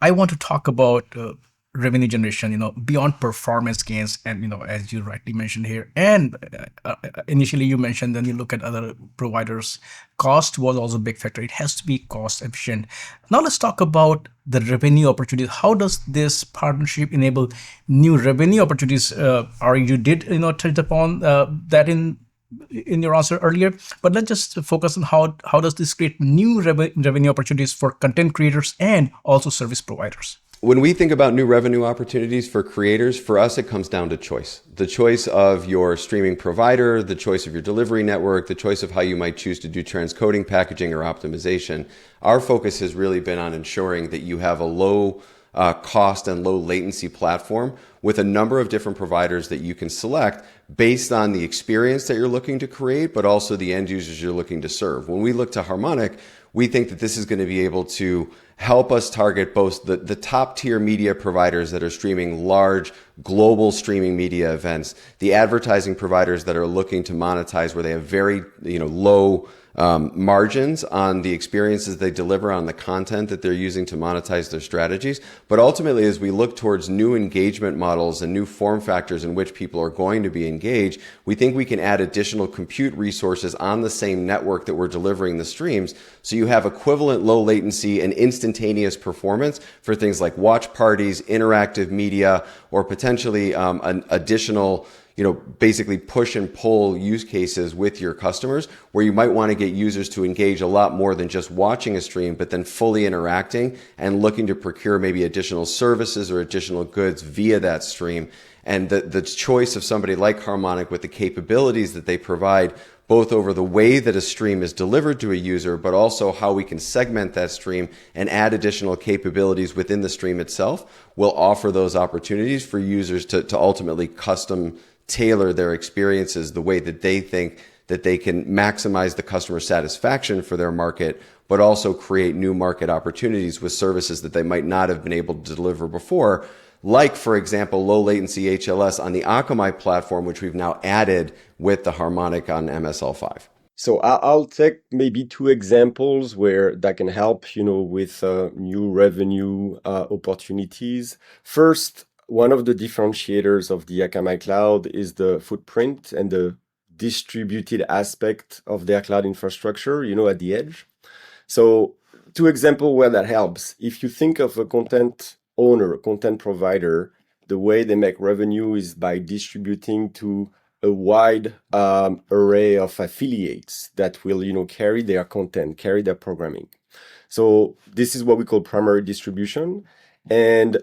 I want to talk about revenue generation, beyond performance gains. And, as you rightly mentioned here, and initially you mentioned, then you look at other providers, cost was also a big factor. It has to be cost efficient. Now let's talk about the revenue opportunities. How does this partnership enable new revenue opportunities? Or you did, touch upon that in your answer earlier, but let's just focus on how does this create new revenue opportunities for content creators and also service providers. When we think about new revenue opportunities for creators, for us, it comes down to choice. The choice of your streaming provider, the choice of your delivery network, the choice of how you might choose to do transcoding, packaging, or optimization. Our focus has really been on ensuring that you have a low cost and low latency platform with a number of different providers that you can select based on the experience that you're looking to create, but also the end users you're looking to serve. When we look to Harmonic, we think that this is going to be able to help us target both the top tier media providers that are streaming large global streaming media events, the advertising providers that are looking to monetize where they have very low margins on the experiences they deliver, on the content that they're using to monetize their strategies. But ultimately, as we look towards new engagement models and new form factors in which people are going to be engaged, we think we can add additional compute resources on the same network that we're delivering the streams. So you have equivalent low latency and instantaneous performance for things like watch parties, interactive media, or potentially an additional basically push and pull use cases with your customers where you might want to get users to engage a lot more than just watching a stream, but then fully interacting and looking to procure maybe additional services or additional goods via that stream. And the choice of somebody like Harmonic with the capabilities that they provide, both over the way that a stream is delivered to a user, but also how we can segment that stream and add additional capabilities within the stream itself, will offer those opportunities for users to ultimately custom tailor their experiences the way that they think that they can maximize the customer satisfaction for their market, but also create new market opportunities with services that they might not have been able to deliver before. Like, for example, low latency HLS on the Akamai platform, which we've now added with the Harmonic on MSL5. So I'll take maybe two examples where that can help, with new revenue opportunities. First, one of the differentiators of the Akamai cloud is the footprint and the distributed aspect of their cloud infrastructure, at the edge. So two examples where that helps. If you think of a content owner, a content provider, the way they make revenue is by distributing to a wide array of affiliates that will, carry their content, carry their programming. So this is what we call primary distribution. And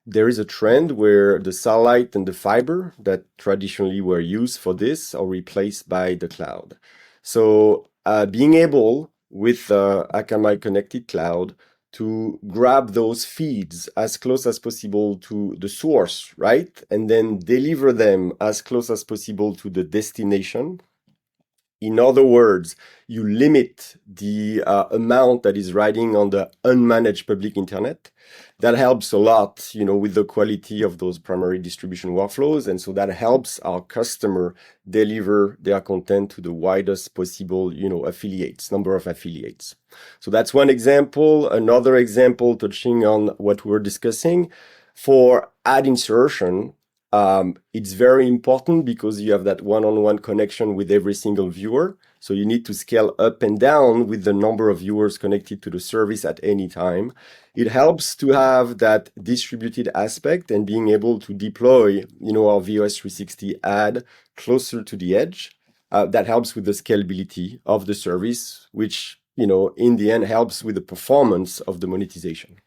there is a trend where the satellite and the fiber that traditionally were used for this are replaced by the cloud. So being able with Akamai Connected Cloud to grab those feeds as close as possible to the source, right? And then deliver them as close as possible to the destination. In other words, you limit the amount that is riding on the unmanaged public internet. That helps a lot, with the quality of those primary distribution workflows. And so that helps our customer deliver their content to the widest possible, affiliates, number of affiliates. So that's one example. Another example touching on what we're discussing for ad insertion. It's very important because you have that one-on-one connection with every single viewer. So you need to scale up and down with the number of viewers connected to the service at any time. It helps to have that distributed aspect and being able to deploy, our VOS 360 ad closer to the edge. That helps with the scalability of the service, which, in the end helps with the performance of the monetization.